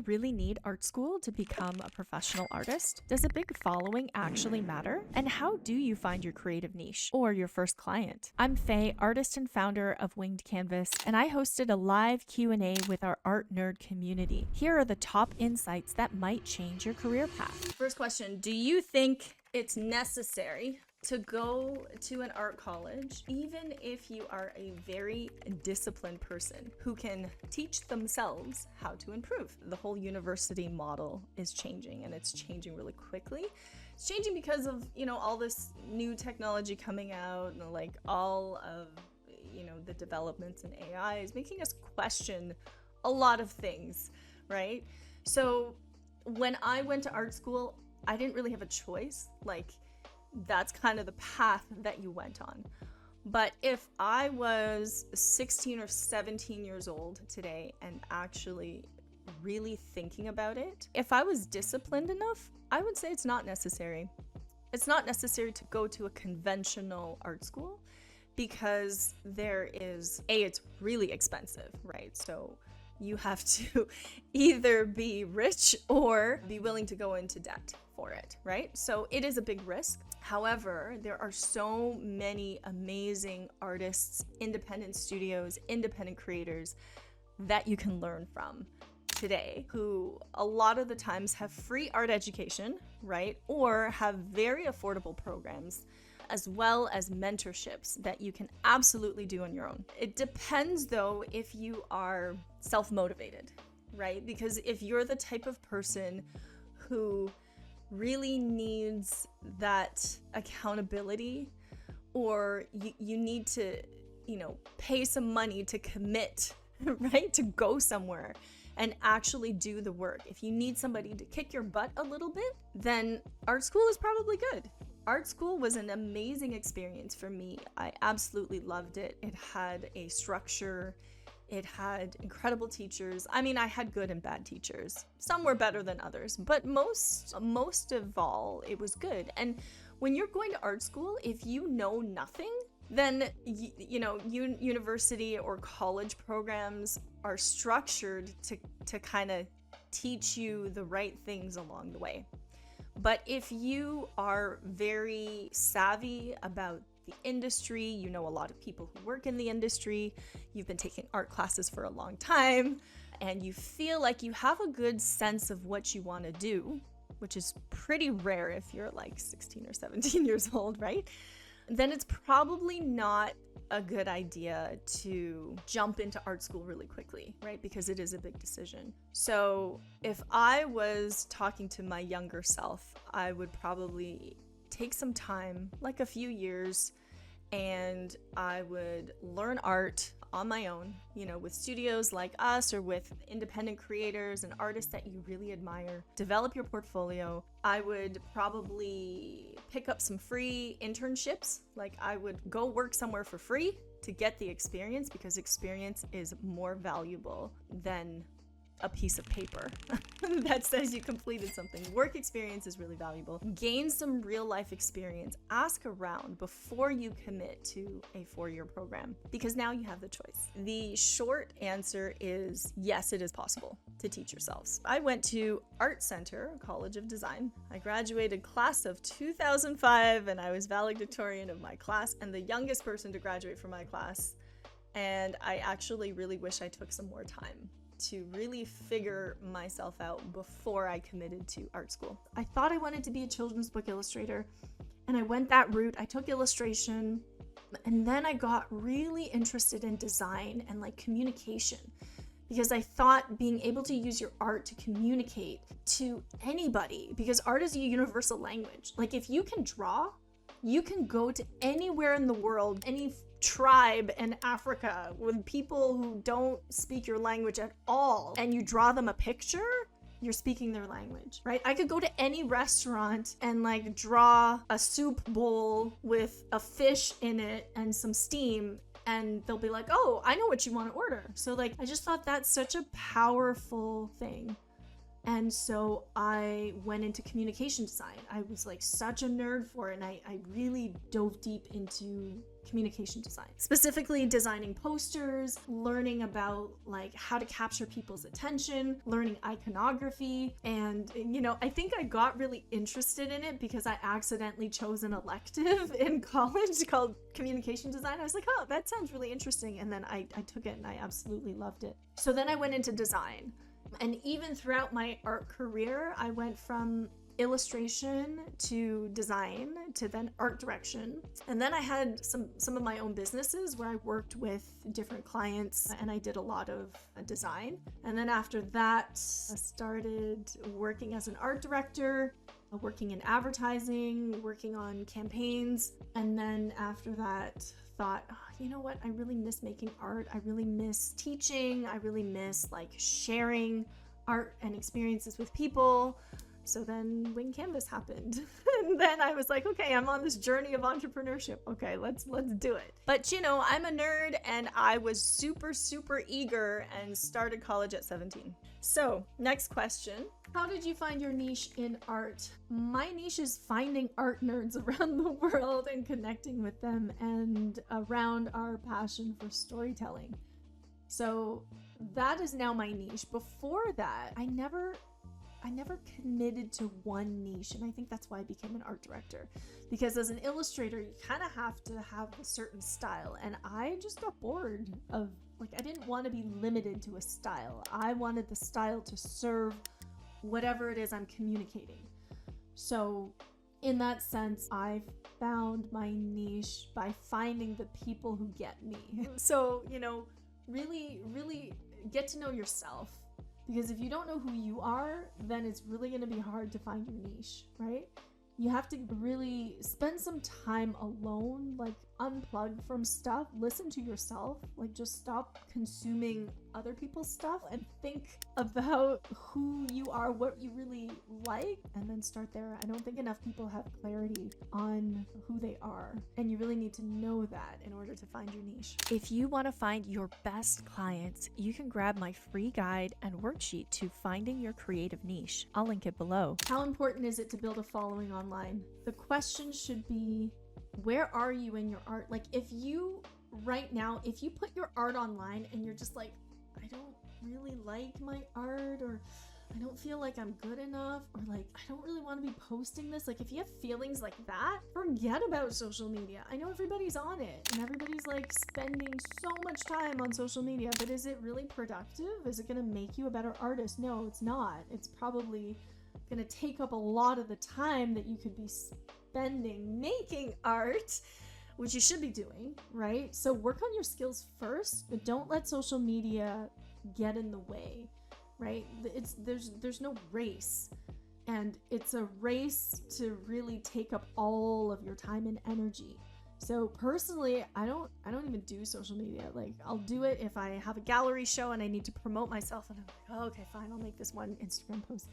really need art school to become a professional artist? Does a big following actually matter? And how do you find your creative niche or your first client? I'm Fei, artist and founder of Winged Canvas, and I hosted a live Q&A with our art nerd community. Here are the top insights that might change your career path. First question, do you think it's necessary to go to an art college, even if you are a very disciplined person who can teach themselves how to improve? The whole university model is changing, and it's changing really quickly. It's changing because of, all this new technology coming out, and like all of, the developments in AI is making us question a lot of things, right? So when I went to art school, I didn't really have a choice. That's kind of the path that you went on. But if I was 16 or 17 years old today and actually really thinking about it, if I was disciplined enough, I would say it's not necessary. It's not necessary to go to a conventional art school because it's really expensive, right? So you have to either be rich or be willing to go into debt for it, right? So it is a big risk. However, there are so many amazing artists, independent studios, independent creators that you can learn from today, who a lot of the times have free art education, right? Or have very affordable programs, as well as mentorships that you can absolutely do on your own. It depends though if you are self-motivated, right? Because if you're the type of person who really needs that accountability, or you need to, pay some money to commit, right? To go somewhere and actually do the work. If you need somebody to kick your butt a little bit, then art school is probably good. Art school was an amazing experience for me. I absolutely loved it. It had a structure. It had incredible teachers. I mean, I had good and bad teachers. Some were better than others, but most of all, it was good. And when you're going to art school, if you know nothing, then university or college programs are structured to kind of teach you the right things along the way. But if you are very savvy about the industry, you know a lot of people who work in the industry, you've been taking art classes for a long time, and you feel like you have a good sense of what you want to do, which is pretty rare if you're like 16 or 17 years old, right? Then it's probably not a good idea to jump into art school really quickly, right? Because it is a big decision. So if I was talking to my younger self, I would probably take some time, like a few years, and I would learn art on my own, with studios like us or with independent creators and artists that you really admire. Develop your portfolio. I would probably pick up some free internships. I would go work somewhere for free to get the experience, because experience is more valuable than a piece of paper that says you completed something. Work experience is really valuable. Gain some real life experience. Ask around before you commit to a 4-year program, because now you have the choice. The short answer is yes, it is possible to teach yourselves. I went to Art Center, College of Design. I graduated class of 2005, and I was valedictorian of my class and the youngest person to graduate from my class. And I actually really wish I took some more time to really figure myself out before I committed to art school. I thought I wanted to be a children's book illustrator, and I went that route. I took illustration, and then I got really interested in design and communication, because I thought being able to use your art to communicate to anybody, because art is a universal language. If you can draw, you can go to anywhere in the world, any tribe in Africa with people who don't speak your language at all, and you draw them a picture, you're speaking their language, right? I could go to any restaurant and draw a soup bowl with a fish in it and some steam, and they'll be like, oh, I know what you want to order. So I just thought that's such a powerful thing. And so I went into communication design. I was like such a nerd for it, and I really dove deep into communication design, specifically designing posters, learning about like how to capture people's attention, learning iconography. And I think I got really interested in it because I accidentally chose an elective in college called communication design. I was like, oh, that sounds really interesting. And then I took it and I absolutely loved it. So then I went into design. And even throughout my art career, I went from illustration to design to then art direction. And then I had some of my own businesses where I worked with different clients and I did a lot of design. And then after that, I started working as an art director, working in advertising, working on campaigns. And then after that, thought, oh, you know what? I really miss making art. I really miss teaching. I really miss like sharing art and experiences with people. So then Winged Canvas happened. And then I was like, okay, I'm on this journey of entrepreneurship. Okay, let's do it. But I'm a nerd and I was super, super eager and started college at 17. So next question. How did you find your niche in art? My niche is finding art nerds around the world and connecting with them and around our passion for storytelling. So that is now my niche. Before that, I never committed to one niche, and I think that's why I became an art director, because as an illustrator you kind of have to have a certain style, and I just got bored of I didn't want to be limited to a style. I wanted the style to serve whatever it is I'm communicating. So in that sense, I found my niche by finding the people who get me. So really get to know yourself. Because if you don't know who you are, then it's really going to be hard to find your niche, right? You have to really spend some time alone, unplug from stuff, listen to yourself, just stop consuming other people's stuff and think about who you are, what you really like, and then start there. I don't think enough people have clarity on who they are, and you really need to know that in order to find your niche. If you want to find your best clients, you can grab my free guide and worksheet to finding your creative niche. I'll link it below. How important is it to build a following online? The question should be, where are you in your art? If you put your art online and you're just like, I don't really like my art, or I don't feel like I'm good enough, or I don't really want to be posting this. If you have feelings like that, forget about social media. I know everybody's on it and everybody's spending so much time on social media, but is it really productive? Is it going to make you a better artist? No, it's not. It's probably going to take up a lot of the time that you could be spending making art, which you should be doing, right? So work on your skills first, but don't let social media get in the way, right? There's no race, and it's a race to really take up all of your time and energy. So personally, I don't even do social media. I'll do it if I have a gallery show and I need to promote myself, and I'm like, oh, okay, fine, I'll make this one Instagram post.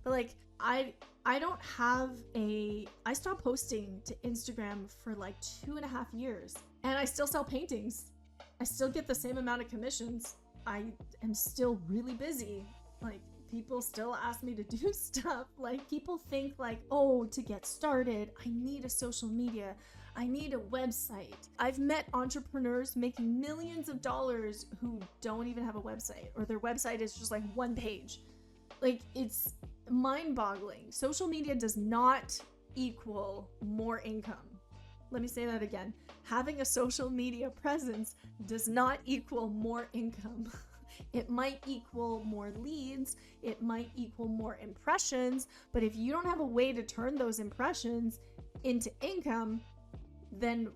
But I stopped posting to Instagram for 2.5 years, and I still sell paintings. I still get the same amount of commissions. I am still really busy. People still ask me to do stuff. People think oh, to get started, I need a social media. I need a website. I've met entrepreneurs making millions of dollars who don't even have a website, or their website is just one page. It's mind-boggling. Social media does not equal more income. Let me say that again. Having a social media presence does not equal more income. It might equal more leads, it might equal more impressions, but if you don't have a way to turn those impressions into income, then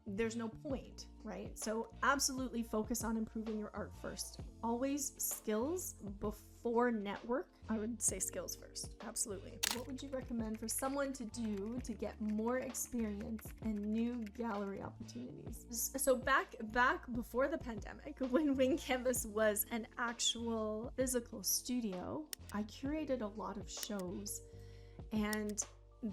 there's no point, right? So absolutely focus on improving your art first. Always skills before network. I would say skills first, absolutely. What would you recommend for someone to do to get more experience and new gallery opportunities? So back before the pandemic, when Winged Canvas was an actual physical studio, I curated a lot of shows, and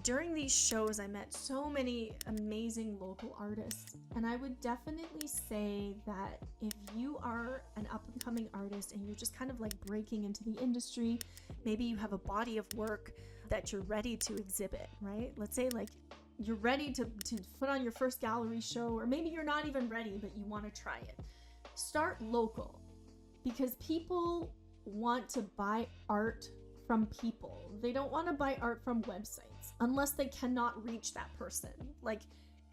during these shows, I met so many amazing local artists. And I would definitely say that if you are an up-and-coming artist and you're just kind of like breaking into the industry, maybe you have a body of work that you're ready to exhibit, right? Let's say like you're ready to put on your first gallery show, or maybe you're not even ready, but you want to try it. Start local, because people want to buy art from people. They don't want to buy art from websites unless they cannot reach that person. Like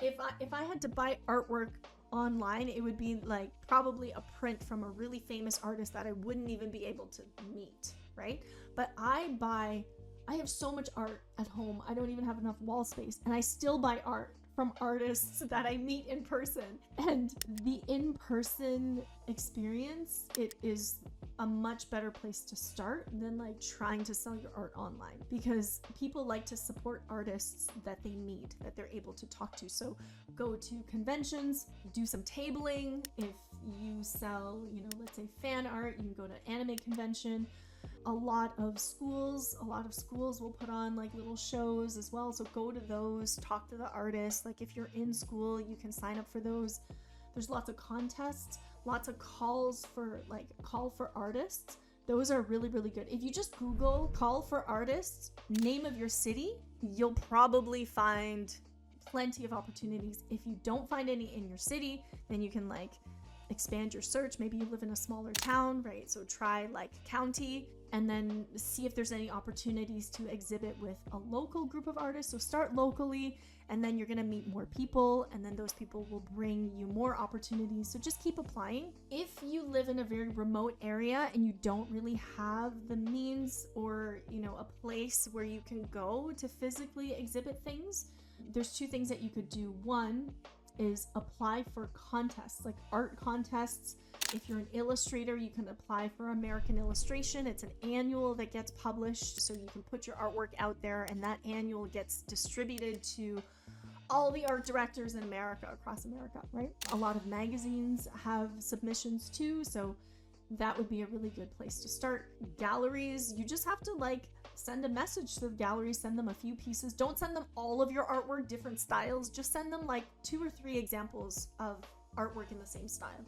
if I had to buy artwork online, it would be like probably a print from a really famous artist that I wouldn't even be able to meet, right? But I have so much art at home. I don't even have enough wall space, and I still buy art from artists that I meet in person. And the in-person experience, it is a much better place to start than like trying to sell your art online, because people like to support artists that they meet, that they're able to talk to. So go to conventions, do some tabling. If you sell, let's say fan art, you can go to anime convention. A lot of schools will put on like little shows as well. So go to those, talk to the artists. Like if you're in school, you can sign up for those. There's lots of contests, lots of call for artists. Those are really, really good. If you just Google call for artists, name of your city, you'll probably find plenty of opportunities. If you don't find any in your city, then you can like expand your search. Maybe you live in a smaller town, right? So try like county, and then see if there's any opportunities to exhibit with a local group of artists. So start locally, and then you're gonna meet more people, and then those people will bring you more opportunities. So just keep applying. If you live in a very remote area and you don't really have the means or a place where you can go to physically exhibit things, there's two things that you could do. One is apply for contests, like art contests. If you're an illustrator, you can apply for American Illustration. It's an annual that gets published, so you can put your artwork out there, and that annual gets distributed to all the art directors in America, across America, right? A lot of magazines have submissions too, so that would be a really good place to start. Galleries, you just have to like send a message to the gallery, send them a few pieces. Don't send them all of your artwork, different styles. Just send them like 2 or 3 examples of artwork in the same style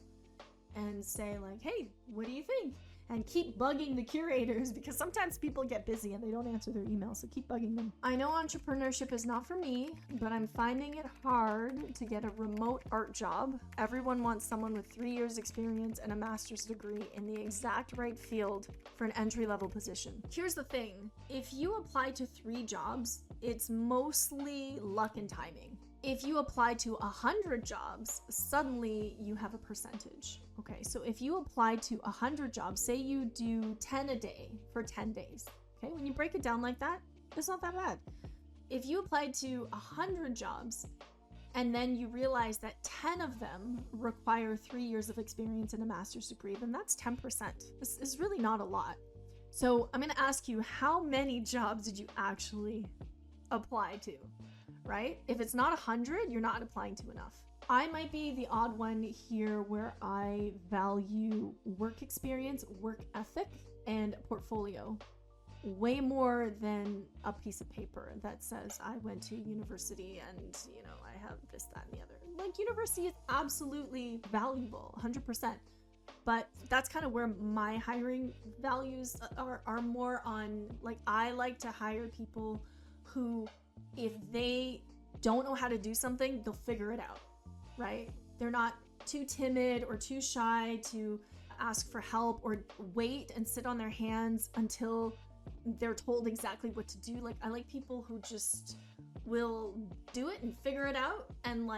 and say like, hey, what do you think? And keep bugging the curators, because sometimes people get busy and they don't answer their emails, so keep bugging them. I know entrepreneurship is not for me, but I'm finding it hard to get a remote art job. Everyone wants someone with 3 years experience and a master's degree in the exact right field for an entry-level position. Here's the thing, if you apply to 3 jobs, it's mostly luck and timing. If you apply to 100 jobs, suddenly you have a percentage. Okay, so if you apply to 100 jobs, say you do 10 a day for 10 days. Okay, when you break it down like that, it's not that bad. If you apply to 100 jobs and then you realize that 10 of them require 3 years of experience and a master's degree, then that's 10%. This is really not a lot. So I'm gonna ask you, how many jobs did you actually apply to? Right? If it's not 100, you're not applying to enough. I might be the odd one here where I value work experience, work ethic, and portfolio way more than a piece of paper that says I went to university and, I have this, that, and the other. Like, university is absolutely valuable, 100%. But that's kind of where my hiring values are more on, like, I like to hire people who, if they don't know how to do something, they'll figure it out, right? They're not too timid or too shy to ask for help or wait and sit on their hands until they're told exactly what to do. Like, I like people who just will do it and figure it out and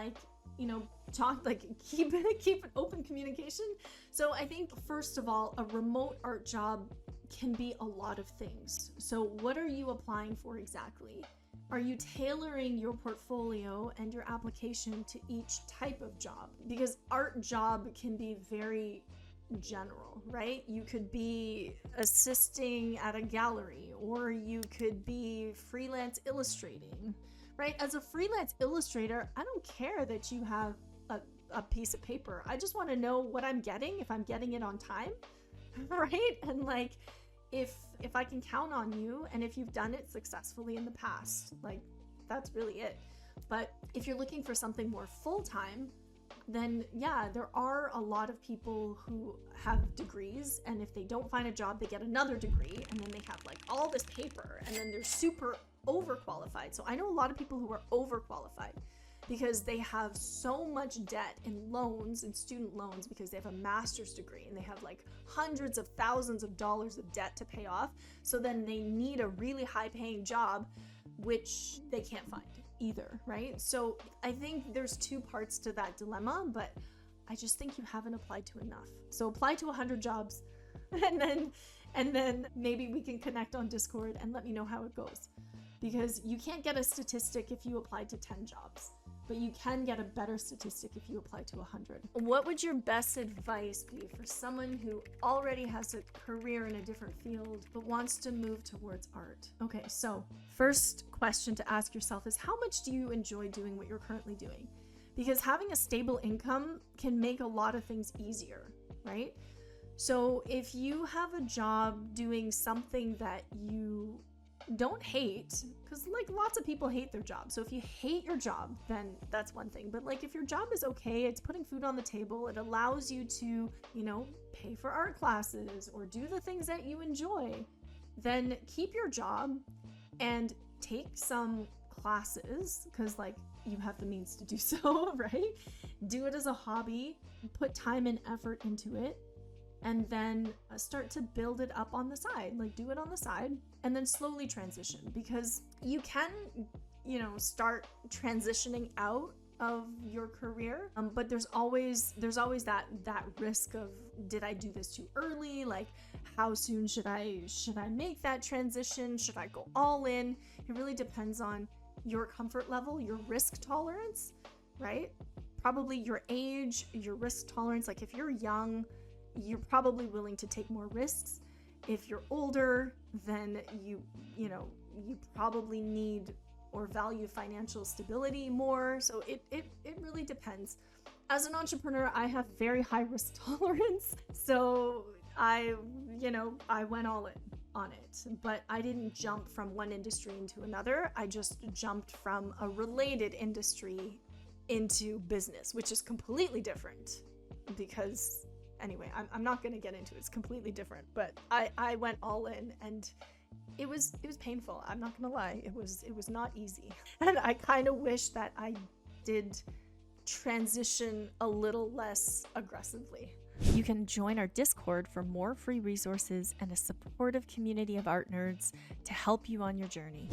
talk, keep an open communication. So I think, first of all, a remote art job can be a lot of things. So what are you applying for exactly? Are you tailoring your portfolio and your application to each type of job? Because art job can be very general, right? You could be assisting at a gallery, or you could be freelance illustrating, right? As a freelance illustrator, I don't care that you have a piece of paper. I just want to know what I'm getting, if I'm getting it on time, right? And if I can count on you, and if you've done it successfully in the past, that's really it. But if you're looking for something more full-time, then yeah, there are a lot of people who have degrees, and if they don't find a job, they get another degree, and then they have like all this paper, and then they're super overqualified. So I know a lot of people who are overqualified because they have so much debt in loans and student loans because they have a master's degree and they have like hundreds of thousands of dollars of debt to pay off. So then they need a really high paying job, which they can't find either, right? So I think there's two parts to that dilemma, but I just think you haven't applied to enough. So apply to 100 jobs and then maybe we can connect on Discord and let me know how it goes. Because you can't get a statistic if you applied to 10 jobs, but you can get a better statistic if you apply to 100. What would your best advice be for someone who already has a career in a different field but wants to move towards art? Okay, so first question to ask yourself is, how much do you enjoy doing what you're currently doing? Because having a stable income can make a lot of things easier, right? So if you have a job doing something that you don't hate, because like lots of people hate their job. So if you hate your job, then that's one thing. But like if your job is okay, it's putting food on the table, it allows you to, pay for art classes or do the things that you enjoy, then keep your job and take some classes, because like you have the means to do so, right? Do it as a hobby, put time and effort into it, and then start to build it up on the side. Like do it on the side and then slowly transition, because you can, start transitioning out of your career. But there's always that risk of, did I do this too early? Like how soon should I make that transition? Should I go all in? It really depends on your comfort level, your risk tolerance, right? Probably your age, your risk tolerance. Like if you're young, you're probably willing to take more risks. If you're older, then you probably need or value financial stability more. So it really depends. As an entrepreneur, I have very high risk tolerance. So I went all in on it, but I didn't jump from one industry into another. I just jumped from a related industry into business, which is completely different because anyway, I'm not going to get into it. It's completely different, but I went all in, and it was painful. I'm not going to lie. It was not easy. And I kind of wish that I did transition a little less aggressively. You can join our Discord for more free resources and a supportive community of art nerds to help you on your journey.